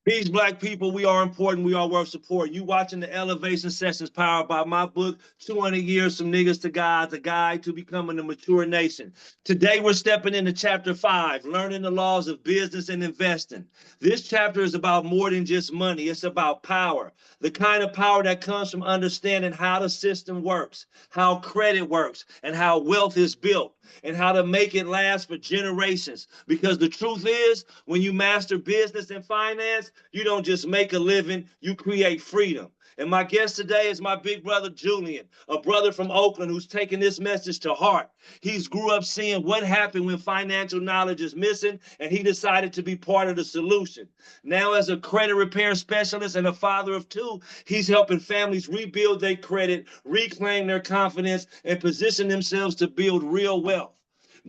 Peace, black people. We are important. We are worth support. You watching the Elevation Sessions powered by my book, 200 Years from Niggas to Gods, a guide to becoming a mature nation. Today, we're stepping into chapter 5, learning the laws of business and investing. This chapter is about more than just money. It's about power, the kind of power that comes from understanding how the system works, how credit works, and how wealth is built, and how to make it last for generations. Because the truth is, when you master business and finance, you don't just make a living, you create freedom. And my guest today is my big brother, Julian, a brother from Oakland who's taken this message to heart. He's grew up seeing what happened when financial knowledge is missing, and he decided to be part of the solution. Now, as a credit repair specialist and a father of two, he's helping families rebuild their credit, reclaim their confidence, and position themselves to build real wealth.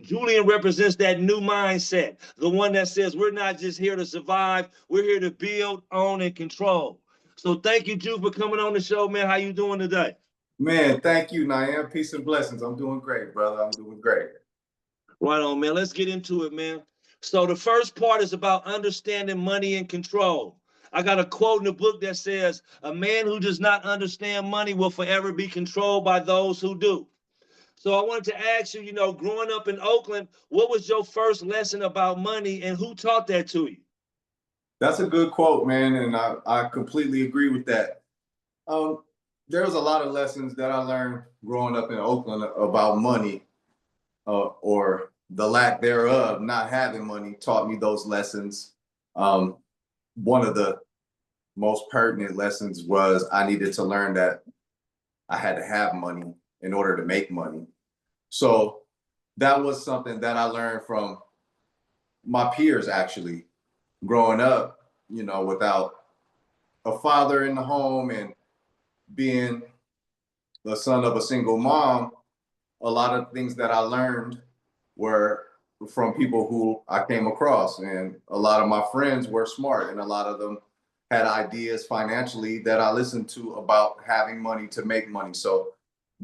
Julian represents that new mindset, the one that says we're not just here to survive, we're here to build, own, and control. So thank you, Ju, for coming on the show, man. How you doing today? Man, thank you, Naam. Peace and blessings. I'm doing great, brother. I'm doing great. Right on, man. Let's get into it, man. So the first part is about understanding money and control. I got a quote in the book that says, a man who does not understand money will forever be controlled by those who do. So I wanted to ask you, growing up in Oakland, what was your first lesson about money and who taught that to you? That's a good quote, man, and I completely agree with that. There was a lot of lessons that I learned growing up in Oakland about money, or the lack thereof. Not having money taught me those lessons. One of the most pertinent lessons was I needed to learn that I had to have money in order to make money. So that was something that I learned from my peers, actually, growing up, without a father in the home and being the son of a single mom. A lot of things that I learned were from people who I came across, and a lot of my friends were smart, and a lot of them had ideas financially that I listened to about having money to make money. So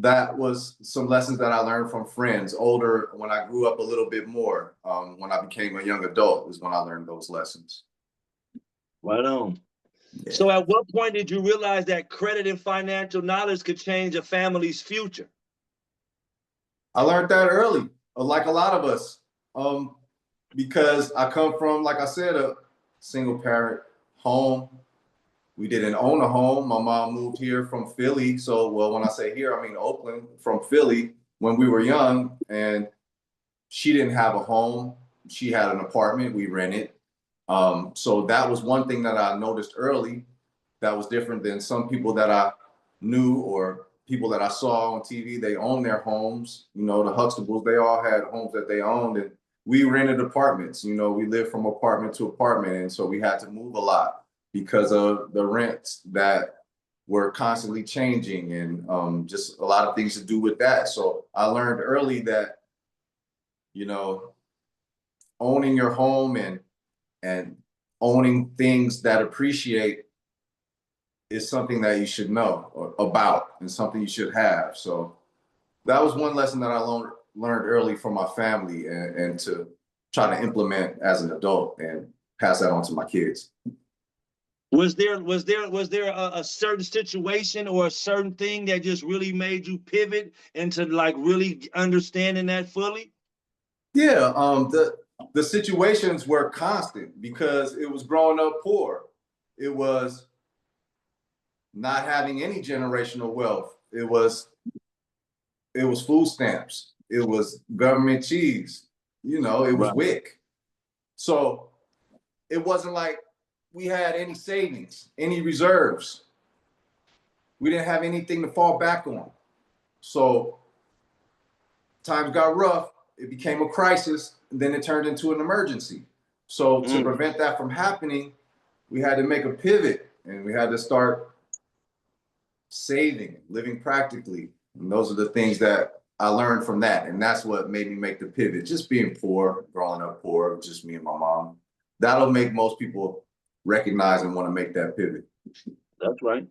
that was some lessons that I learned from friends older. When I grew up a little bit more, when I became a young adult, is when I learned those lessons. Right on. Yeah. So at what point did you realize that credit and financial knowledge could change a family's future? I learned that early, like a lot of us, because I come from, like I said, a single parent home. We didn't own a home. My mom moved here from Philly. So, well, when I say here, I mean Oakland, from Philly when we were young. And she didn't have a home. She had an apartment. We rented. So that was one thing that I noticed early that was different than some people that I knew or people that I saw on TV. They owned their homes. The Huxtables, they all had homes that they owned. And we rented apartments. We lived from apartment to apartment. And so we had to move a lot because of the rents that were constantly changing, and just a lot of things to do with that. So I learned early that, owning your home and owning things that appreciate is something that you should know about and something you should have. So that was one lesson that I learned early from my family, and to try to implement as an adult and pass that on to my kids. Was there a certain situation or a certain thing that just really made you pivot into like really understanding that fully? Yeah, the situations were constant because it was growing up poor. It was not having any generational wealth. It was food stamps. It was government cheese. It was Right. WIC. So it wasn't like we had any savings, any reserves. We didn't have anything to fall back on. So times got rough. It became a crisis, and then it turned into an emergency. So to prevent that from happening, we had to make a pivot, and we had to start saving, living practically. And those are the things that I learned from that. And that's what made me make the pivot. Just being poor, growing up poor, just me and my mom. That'll make most people recognize and want to make that pivot. That's right.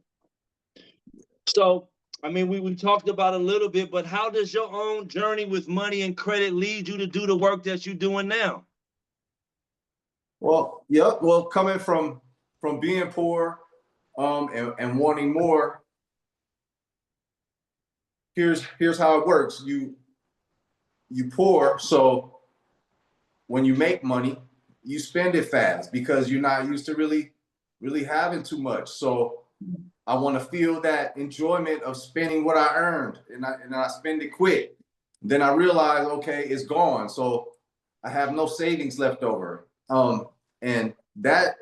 So, I mean, we talked about a little bit, but how does your own journey with money and credit lead you to do the work that you're doing now? Well, yeah. Well, coming from from being poor and wanting more, here's how it works. You poor, so when you make money, you spend it fast because you're not used to really having too much. So I want to feel that enjoyment of spending what I earned, and I spend it quick. Then I realize, okay, it's gone. So I have no savings left over. And that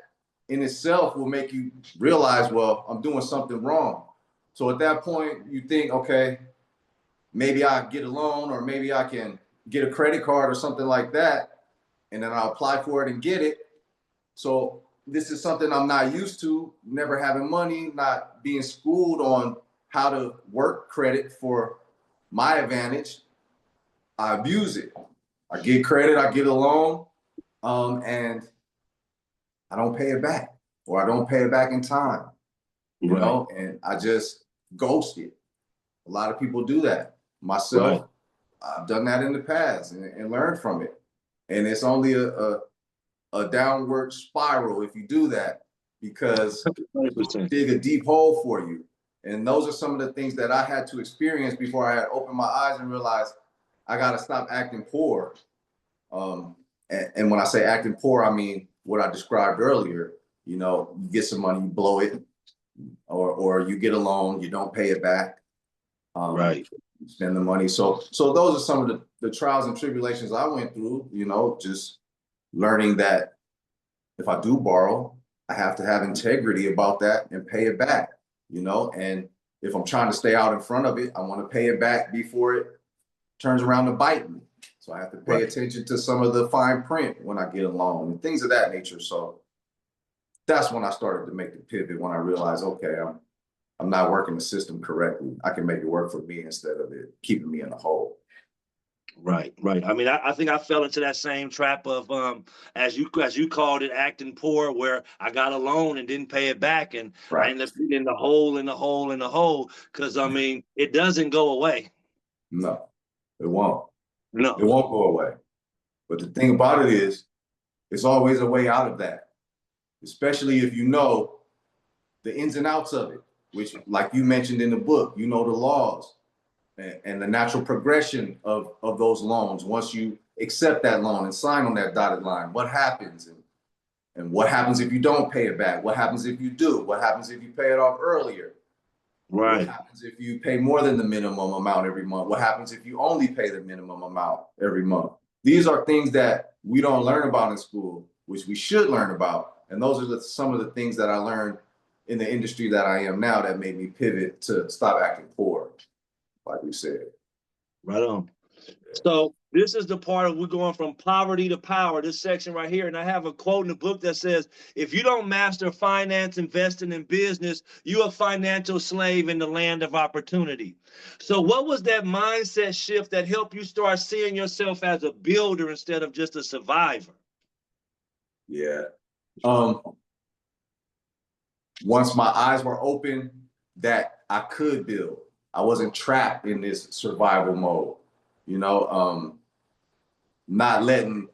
in itself will make you realize, well, I'm doing something wrong. So at that point, you think, okay, maybe I get a loan, or maybe I can get a credit card or something like that, and then I'll apply for it and get it. So this is something I'm not used to, never having money, not being schooled on how to work credit for my advantage. I abuse it. I get credit, I get a loan, and I don't pay it back, or I don't pay it back in time, you know, and I just ghost it. A lot of people do that. Myself, I've done that in the past and learned from it. And it's only a downward spiral if you do that, because it'll dig a deep hole for you. And those are some of the things that I had to experience before I had opened my eyes and realized I got to stop acting poor. And when I say acting poor, I mean what I described earlier. You know, you get some money, you blow it, or you get a loan, you don't pay it back. You spend the money. So those are some of the trials and tribulations I went through, you know, just learning that if I do borrow, I have to have integrity about that and pay it back, you know. And if I'm trying to stay out in front of it, I want to pay it back before it turns around to bite me. So I have to pay attention to some of the fine print when I get a loan and things of that nature. So that's when I started to make the pivot, when I realized, okay, I'm not working the system correctly. I can make it work for me instead of it keeping me in a hole. Right. I mean, I think I fell into that same trap of, as you called it, acting poor, where I got a loan and didn't pay it back, and I ended up in the hole, because I mean, it doesn't go away. No, it won't. No, it won't go away. But the thing about it is, it's always a way out of that, especially if you know the ins and outs of it, which, like you mentioned in the book, you know the laws and the natural progression of those loans. Once you accept that loan and sign on that dotted line, what happens, and what happens if you don't pay it back? What happens if you do? What happens if you pay it off earlier? What happens if you pay more than the minimum amount every month? What happens if you only pay the minimum amount every month? These are things that we don't learn about in school, which we should learn about. And those are some of the things that I learned in the industry that I am now that made me pivot to stop acting poor, like we said. Right on. So this is the part of we're going from poverty to power, this section right here. And I have a quote in the book that says, if you don't master finance, investing, in business, you're a financial slave in the land of opportunity. So what was that mindset shift that helped you start seeing yourself as a builder instead of just a survivor? Yeah. Once my eyes were open that I could build, I wasn't trapped in this survival mode, you know, not letting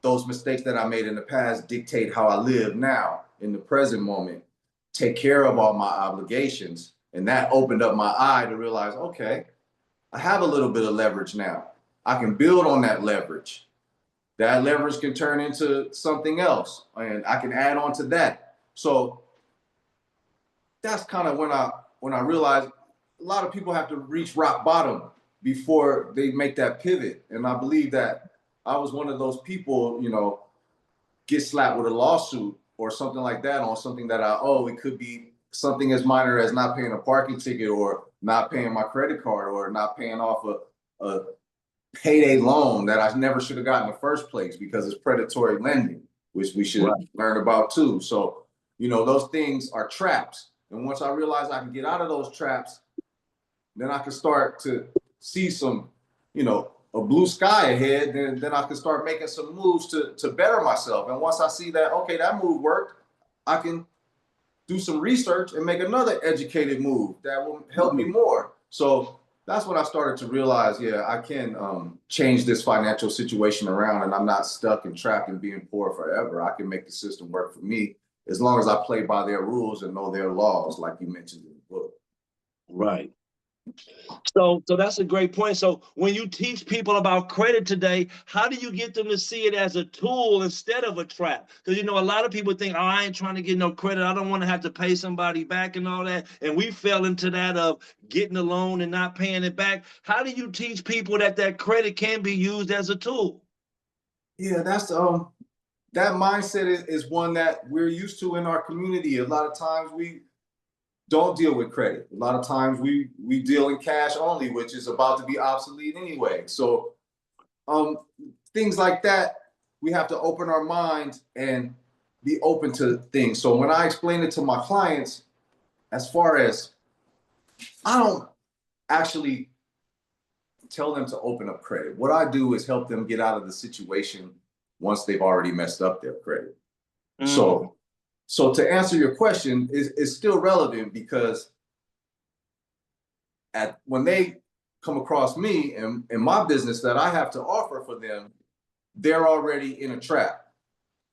those mistakes that I made in the past dictate how I live now in the present moment, take care of all my obligations. And that opened up my eye to realize, okay, I have a little bit of leverage now. I can build on that leverage. That leverage can turn into something else, and I can add on to that. So that's kind of when I realized a lot of people have to reach rock bottom before they make that pivot. And I believe that I was one of those people, you know, get slapped with a lawsuit or something like that on something that I owe. It could be something as minor as not paying a parking ticket, or not paying my credit card, or not paying off a payday loan that I never should have gotten in the first place because it's predatory lending, which we should learn about too. So, you know, those things are traps. And once I realized I can get out of those traps, then I can start to see some, you know, a blue sky ahead. Then I can start making some moves to better myself. And once I see that, okay, that move worked, I can do some research and make another educated move that will help me more. So that's when I started to realize, yeah, I can change this financial situation around, and I'm not stuck and trapped in being poor forever. I can make the system work for me as long as I play by their rules and know their laws, like you mentioned in the book. Right. So that's a great point. So when you teach people about credit today, how do you get them to see it as a tool instead of a trap? Because, a lot of people think, oh, I ain't trying to get no credit. I don't want to have to pay somebody back and all that. And we fell into that of getting a loan and not paying it back. How do you teach people that credit can be used as a tool? Yeah, that's that mindset is one that we're used to in our community. A lot of times we don't deal with credit. A lot of times we deal in cash only, which is about to be obsolete anyway. So things like that, we have to open our minds and be open to things. So when I explain it to my clients, as far as I don't actually tell them to open up credit. What I do is help them get out of the situation once they've already messed up their credit. So to answer your question, is still relevant because when they come across me and my business that I have to offer for them, they're already in a trap.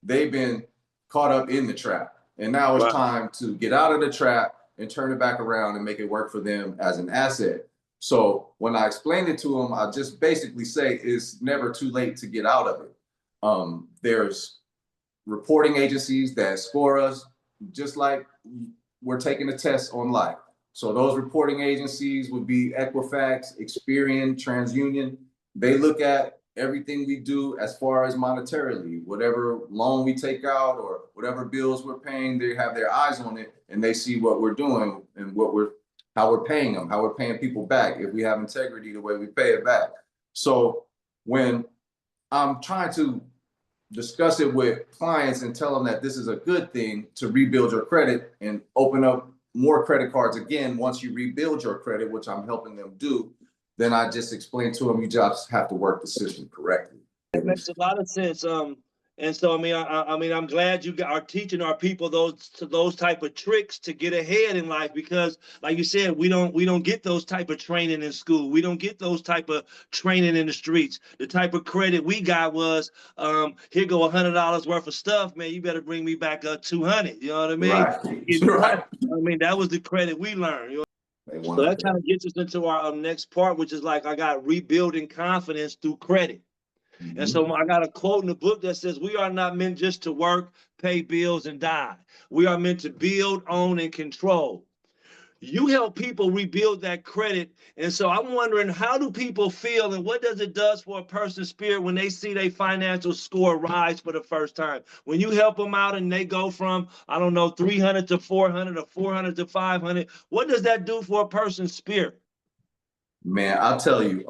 They've been caught up in the trap. And now it's time to get out of the trap and turn it back around and make it work for them as an asset. So when I explain it to them, I just basically say it's never too late to get out of it. There's reporting agencies that score us just like we're taking a test on life. So those reporting agencies would be Equifax, Experian, TransUnion. They look at everything we do as far as monetarily, whatever loan we take out or whatever bills we're paying, they have their eyes on it and they see what we're doing and how we're paying them, how we're paying people back, if we have integrity, the way we pay it back. So when I'm trying to discuss it with clients and tell them that this is a good thing to rebuild your credit and open up more credit cards again once you rebuild your credit, which I'm helping them do, then I just explain to them, you just have to work the system correctly. It makes a lot of sense. And so I'm glad you are teaching our people those type of tricks to get ahead in life, because like you said, we don't get those type of training in school. We don't get those type of training in the streets. The type of credit we got was here go $100 worth of stuff, man. You better bring me back 200. You know what I mean? Right. I mean, that was the credit we learned. You know? So that kind of gets us into our next part, which is like I got rebuilding confidence through credit. And so I got a quote in the book that says, we are not meant just to work, pay bills, and die. We are meant to build, own, and control. You help people rebuild that credit. And so I'm wondering, how do people feel and what does it do for a person's spirit when they see their financial score rise for the first time? When you help them out and they go from, 300 to 400 or 400 to 500, what does that do for a person's spirit? Man, I'll tell you.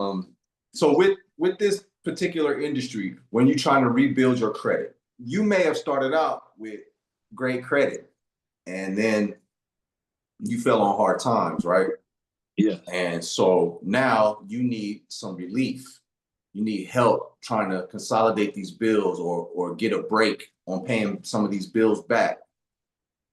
So with this particular industry, when you're trying to rebuild your credit, you may have started out with great credit and then you fell on hard times, right? Yeah. And so now you need some relief. You need help trying to consolidate these bills or get a break on paying some of these bills back.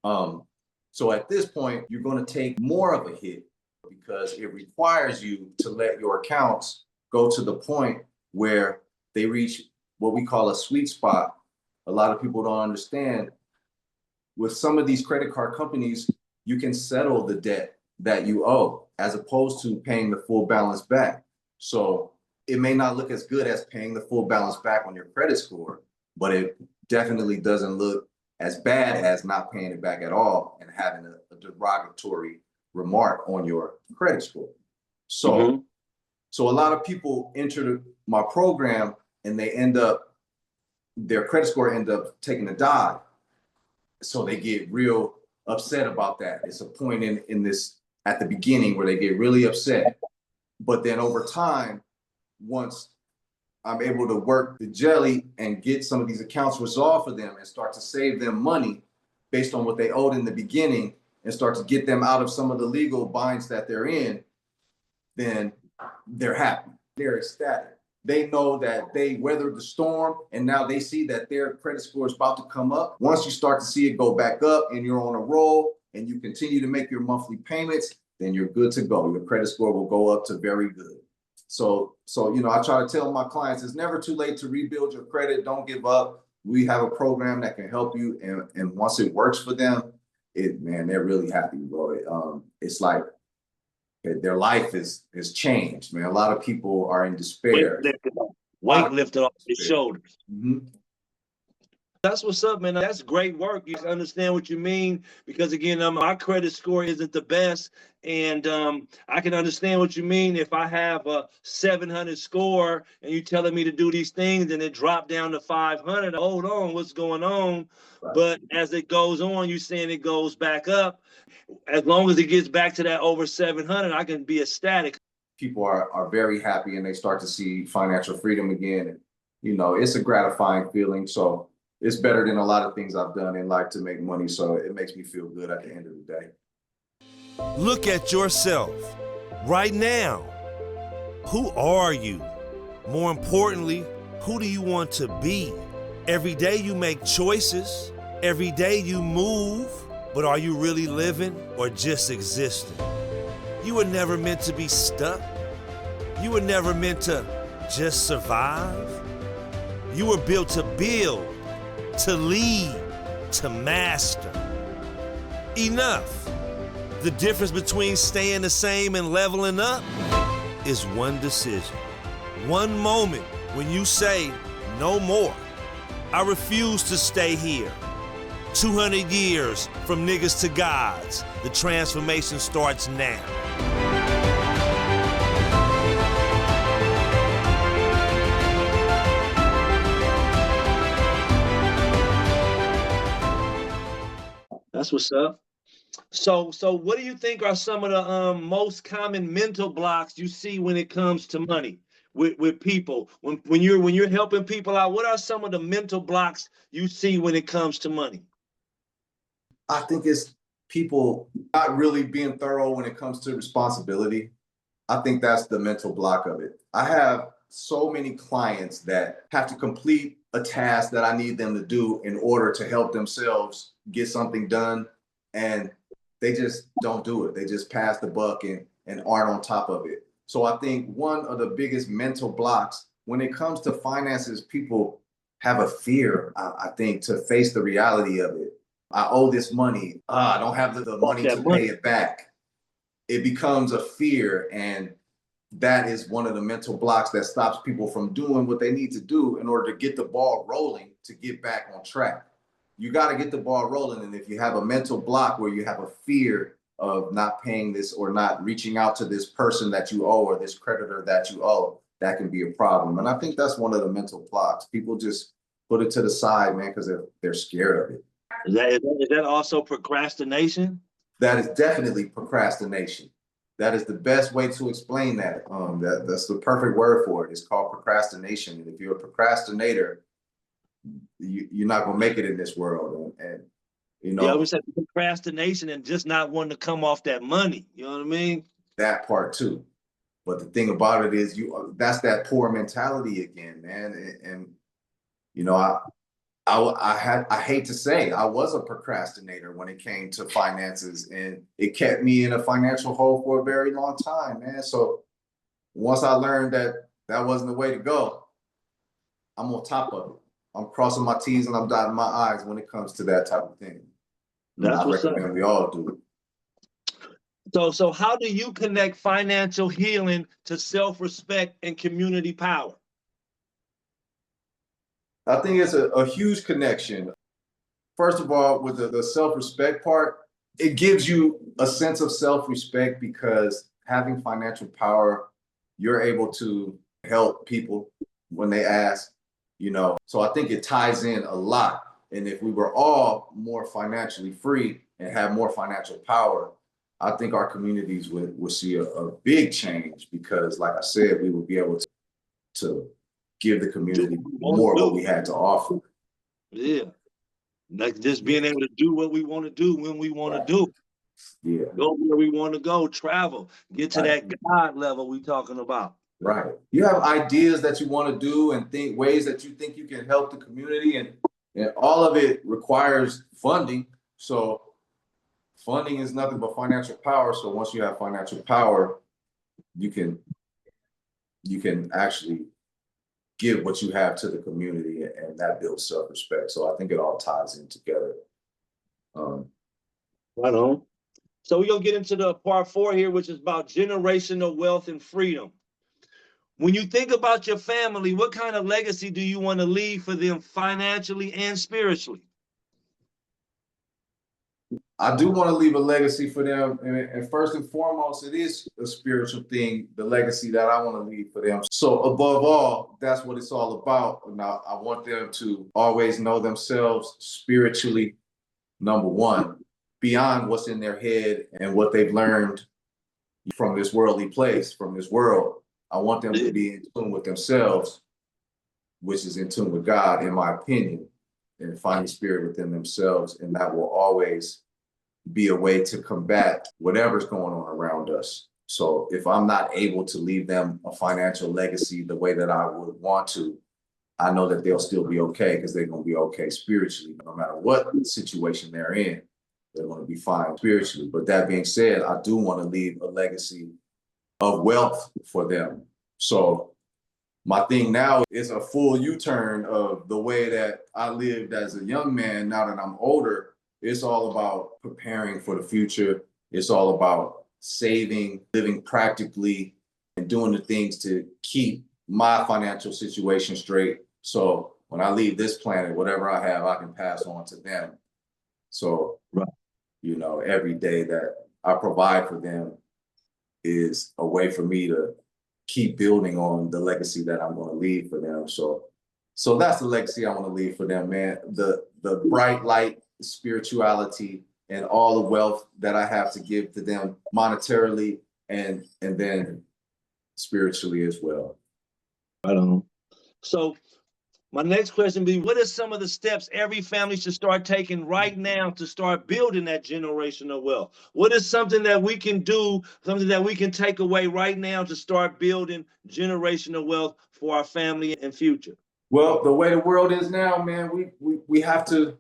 So at this point, you're going to take more of a hit because it requires you to let your accounts go to the point where they reach what we call a sweet spot. A lot of people don't understand. With some of these credit card companies, you can settle the debt that you owe as opposed to paying the full balance back. So it may not look as good as paying the full balance back on your credit score, but it definitely doesn't look as bad as not paying it back at all and having a derogatory remark on your credit score. So So a lot of people enter my program and their credit score end up taking a dive. So they get real upset about that. It's a point in this at the beginning where they get really upset. But then over time, once I'm able to work the jelly and get some of these accounts resolved for them and start to save them money based on what they owed in the beginning and start to get them out of some of the legal binds that they're in, then they're happy. They're ecstatic. They know that they weathered the storm and now they see that their credit score is about to come up. Once you start to see it go back up and you're on a roll and you continue to make your monthly payments, then you're good to go. Your credit score will go up to very good. So I try to tell my clients, it's never too late to rebuild your credit. Don't give up. we have a program that can help you, and once it works for them, man, they're really happy, bro. It's like their life is changed, man. A lot of people are in despair. Weight lifted off your shoulders. Mm-hmm. That's what's up, man. That's great work. You understand what you mean, because again, my credit score isn't the best, and I can understand what you mean. If I have a 700 score and you telling me to do these things and it dropped down to 500, hold on, what's going on? Right. But as it goes on, you saying it goes back up. As long as it gets back to that over 700, I can be ecstatic. People are very happy, and they start to see financial freedom again. And, you know, it's a gratifying feeling. So it's better than a lot of things I've done in life to make money. So it makes me feel good at the end of the day. Look at yourself right now. Who are you? More importantly, who do you want to be? Every day you make choices. Every day you move. But are you really living or just existing? You were never meant to be stuck. You were never meant to just survive. You were built to build, to lead, to master. Enough. The difference between staying the same and leveling up is one decision. One moment when you say, no more. I refuse to stay here. 200 years from niggas to gods. The transformation starts now. That's what's up. So what do you think are some of the most common mental blocks you see when it comes to money with people? When you're helping people out, what are some of the mental blocks you see when it comes to money? I think it's people not really being thorough when it comes to responsibility. I think that's the mental block of it. I have so many clients that have to complete a task that I need them to do in order to help themselves get something done, and they just don't do it. They just pass the buck and aren't on top of it. So I think one of the biggest mental blocks when it comes to finances, people have a fear, I think, to face the reality of it. I owe this money. I don't have the money to pay it back. It becomes a fear, and that is one of the mental blocks that stops people from doing what they need to do in order to get the ball rolling to get back on track. You got to get the ball rolling. And if you have a mental block where you have a fear of not paying this or not reaching out to this person that you owe or this creditor that you owe, that can be a problem. And I think that's one of the mental blocks. People just put it to the side, man, because they're scared of it. Is that also procrastination? That is definitely procrastination. That is the best way to explain that. That's the perfect word for it. It's called procrastination. And if you're a procrastinator, you're not gonna make it in this world. And you know, yeah, I would say procrastination and just not wanting to come off that money. You know what I mean? That part too. But the thing about it is, that's that poor mentality again, man. And you know, I hate to say I was a procrastinator when it came to finances, and it kept me in a financial hole for a very long time, man. So once I learned that that wasn't the way to go, I'm on top of it. I'm crossing my T's and I'm dotting my I's when it comes to that type of thing. That's what's up. We all do it. So how do you connect financial healing to self-respect and community power? I think it's a huge connection. First of all, with the self-respect part, it gives you a sense of self-respect because having financial power, you're able to help people when they ask, you know. So I think it ties in a lot. And if we were all more financially free and have more financial power, I think our communities would see a big change because, like I said, we would be able to give the community more what we had to offer. Yeah. Like just being able to do what we want to do when we want to do. Yeah. Go where we want to go, travel, get to that God level we talking about. Right. You have ideas that you want to do and think ways that you think you can help the community, and all of it requires funding. So funding is nothing but financial power. So once you have financial power, you can actually give what you have to the community, and that builds self-respect. So I think it all ties in together. Right on. So we're gonna get into the part 4 here, which is about generational wealth and freedom. When you think about your family, what kind of legacy do you want to leave for them financially and spiritually? I do want to leave a legacy for them. And first and foremost, it is a spiritual thing, the legacy that I want to leave for them. So above all, that's what it's all about. Now, I want them to always know themselves spiritually, number one, beyond what's in their head and what they've learned from this worldly place, from this world. I want them to be in tune with themselves, which is in tune with God, in my opinion, and find the spirit within themselves. And that will always be a way to combat whatever's going on around us. So if I'm not able to leave them a financial legacy the way that I would want to, I know that they'll still be okay, because they're going to be okay spiritually. No matter what situation they're in, they're going to be fine spiritually. But that being said, I do want to leave a legacy of wealth for them. So my thing now is a full U-turn of the way that I lived as a young man. Now that I'm older, it's all about preparing for the future. It's all about saving, living practically, and doing the things to keep my financial situation straight. So when I leave this planet, whatever I have, I can pass on to them. So, you know, every day that I provide for them is a way for me to keep building on the legacy that I'm going to leave for them. So that's the legacy I want to leave for them, man. The bright light, spirituality, and all the wealth that I have to give to them monetarily and then spiritually as well. I don't know. So my next question be, what are some of the steps every family should start taking right now to start building that generational wealth? What is something that we can do, something that we can take away right now to start building generational wealth for our family and future? Well, the way the world is now, man, we have to,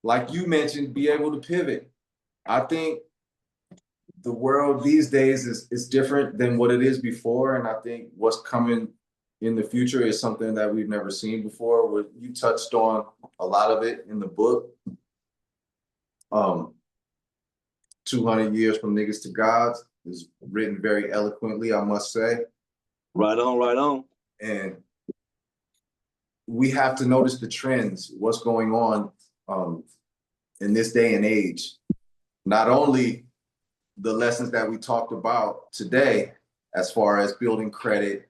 like you mentioned, be able to pivot. I think the world these days is different than what it is before. And I think what's coming in the future is something that we've never seen before. You touched on a lot of it in the book. 200 Years from Niggas to Gods is written very eloquently, I must say. Right on, right on. And we have to notice the trends, what's going on in this day and age. Not only the lessons that we talked about today, as far as building credit,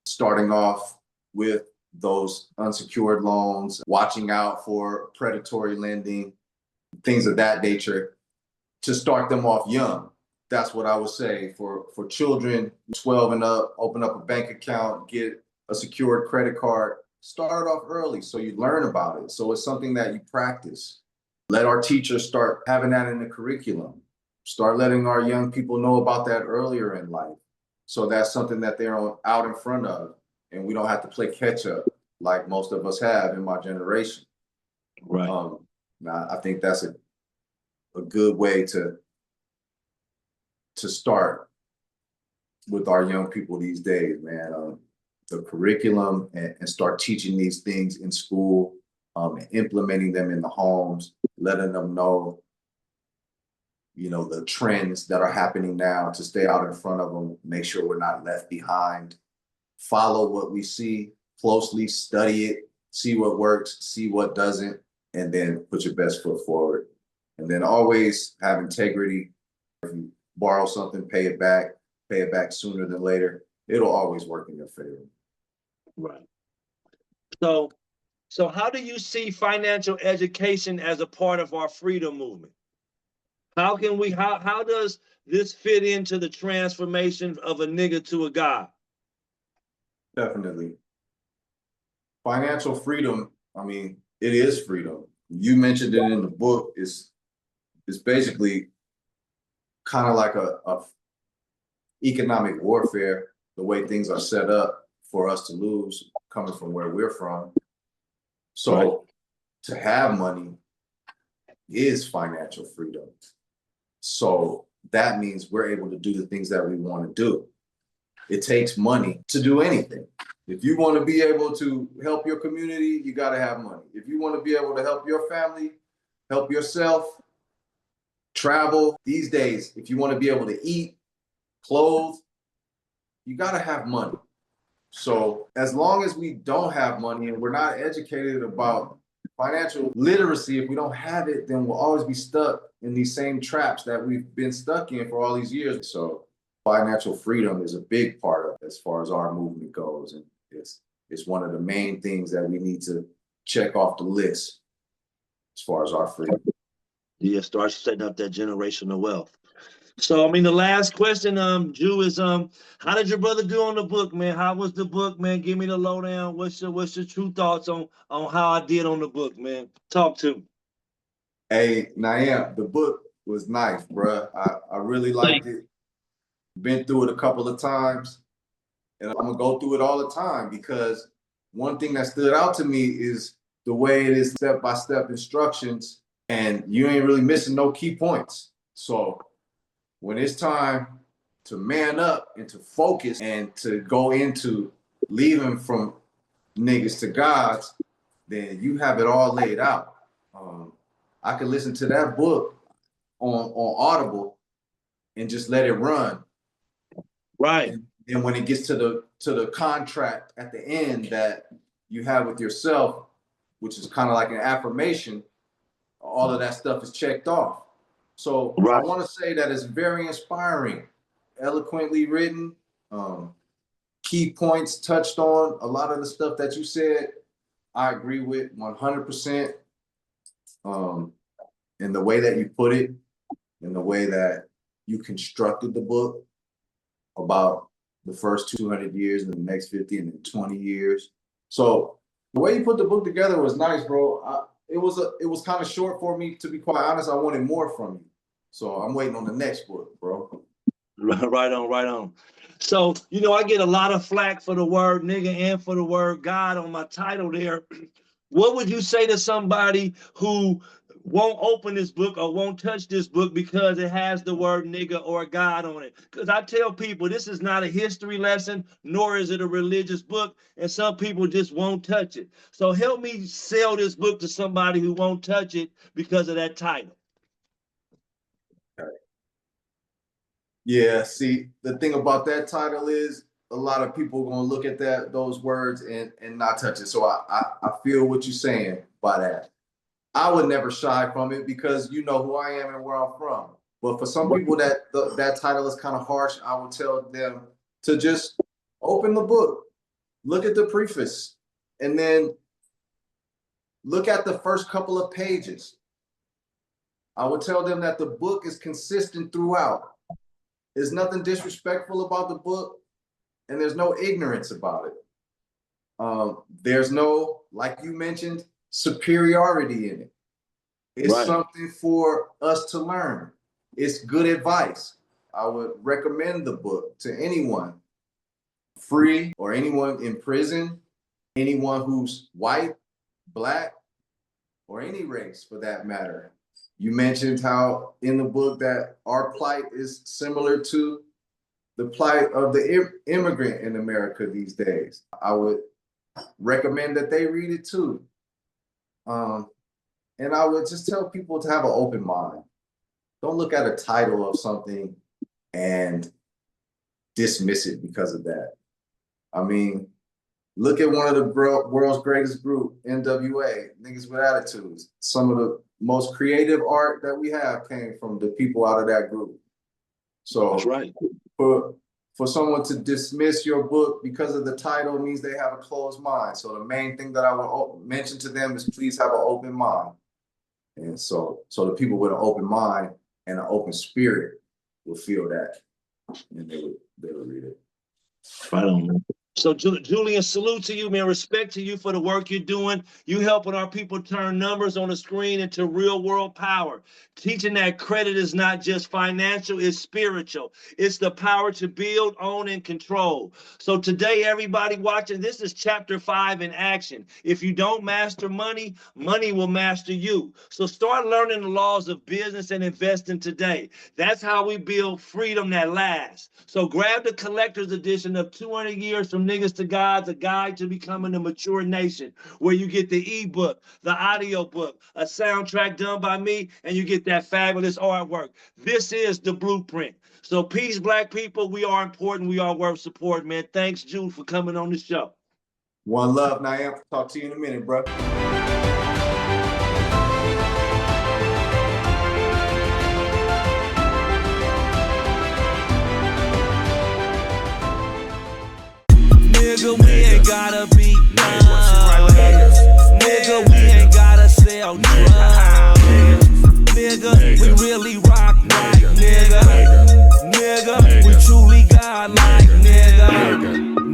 starting off with those unsecured loans, watching out for predatory lending, things of that nature, to start them off young. That's what I would say for children, 12 and up, open up a bank account, get a secured credit card, start off early so you learn about it. So it's something that you practice. Let our teachers start having that in the curriculum. Start letting our young people know about that earlier in life. So that's something that they're out in front of, and we don't have to play catch up like most of us have in my generation. Right. Now, I think that's a good way to start with our young people these days, man. The curriculum and start teaching these things in school, and implementing them in the homes, letting them know, you know, the trends that are happening now, to stay out in front of them, make sure we're not left behind, follow what we see closely, study it, see what works, see what doesn't, and then put your best foot forward. And then always have integrity. If you borrow something, pay it back sooner than later. It'll always work in your favor. Right. So how do you see financial education as a part of our freedom movement? How does this fit into the transformation of a nigga to a god? Definitely. Financial freedom, I mean, it is freedom. You mentioned it in the book. It's basically kind of like a economic warfare, the way things are set up for us to lose, coming from where we're from. So right. To have money is financial freedom. So that means we're able to do the things that we want to do. it takes money to do anything. If you want to be able to help your community, you got to have money. If you want to be able to help your family, help yourself, travel. These days, if you want to be able to eat, clothe, you got to have money. So as long as we don't have money and we're not educated about financial literacy, if we don't have it, then we'll always be stuck in these same traps that we've been stuck in for all these years. So financial freedom is a big part of it as far as our movement goes. And it's one of the main things that we need to check off the list as far as our freedom. Yeah, start setting up that generational wealth. So, I mean, the last question, Jew, is how did your brother do on the book, man? How was the book, man? Give me the lowdown. What's your true thoughts on how I did on the book, man? Talk to me. Hey, Naam, the book was nice, bruh. I really liked it. Been through it a couple of times, and I'm gonna go through it all the time because one thing that stood out to me is the way it is step-by-step instructions, and you ain't really missing no key points. So when it's time to man up and to focus and to go into leaving from niggas to gods, then you have it all laid out. I could listen to that book on Audible and just let it run. Right. And when it gets to the contract at the end that you have with yourself, which is kind of like an affirmation, all of that stuff is checked off. So right. I want to say that it's very inspiring, eloquently written, key points touched on. A lot of the stuff that you said, I agree with 100%. In the way that you put it, in the way that you constructed the book about the first 200 years and the next 50 and then 20 years. So the way you put the book together was nice, bro. It was kind of short for me, to be quite honest. I wanted more from you. So I'm waiting on the next book, bro. Right on. So, I get a lot of flack for the word nigga and for the word God on my title there. What would you say to somebody who won't open this book or won't touch this book because it has the word nigga or God on it? Because I tell people this is not a history lesson, nor is it a religious book, and some people just won't touch it. So help me sell this book to somebody who won't touch it because of that title. Yeah, see, the thing about that title is a lot of people are going to look at those words and not touch it. So I feel what you're saying by that. I would never shy from it because you know who I am and where I'm from. But for some people that title is kind of harsh, I would tell them to just open the book, look at the preface, and then look at the first couple of pages. I would tell them that the book is consistent throughout. There's nothing disrespectful about the book, and there's no ignorance about it. There's no, like you mentioned, superiority in it. It's something for us to learn. It's good advice. I would recommend the book to anyone free or anyone in prison, anyone who's white, black, or any race for that matter. You mentioned how in the book that our plight is similar to the plight of the immigrant in America these days. I would recommend that they read it too. And I would just tell people to have an open mind. Don't look at a title of something and dismiss it because of that. I mean, look at one of the world's greatest group, NWA, Niggas with Attitudes. Some of the most creative art that we have came from the people out of that group. So that's right. For someone to dismiss your book because of the title means they have a closed mind. So the main thing that I would mention to them is please have an open mind. And so the people with an open mind and an open spirit will feel that, and they would read it. Right on. So Julian, salute to you, man. Respect to you for the work you're doing. You helping our people turn numbers on the screen into real world power. Teaching that credit is not just financial, it's spiritual. It's the power to build, own, and control. So today, everybody watching, this is chapter 5 in action. If you don't master money, money will master you. So start learning the laws of business and investing today. That's how we build freedom that lasts. So grab the collector's edition of 200 Years from Niggas to Gods, a guide to becoming a mature nation, where you get the ebook, the audio book, a soundtrack done by me, and you get that fabulous artwork. This is the blueprint. So peace, black people. We are important. We are worth support, man. Thanks, Jude, for coming on the show. One love, Niam. Talk to you in a minute, bro. Nigga, we ain't gotta be nice. Nigga, we ain't gotta sell drugs. Nigga, we really rock right, nigga. Nigga, we truly godlike, nigga.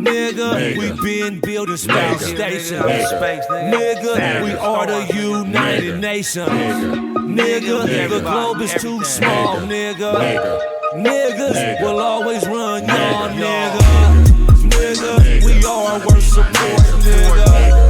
Nigga, we been building space stations. Nigga, we are the United Nations. Nigga, the globe is too small, nigga. Niggas will always run y'all, nigga. Nigga, we are worth support, nigga.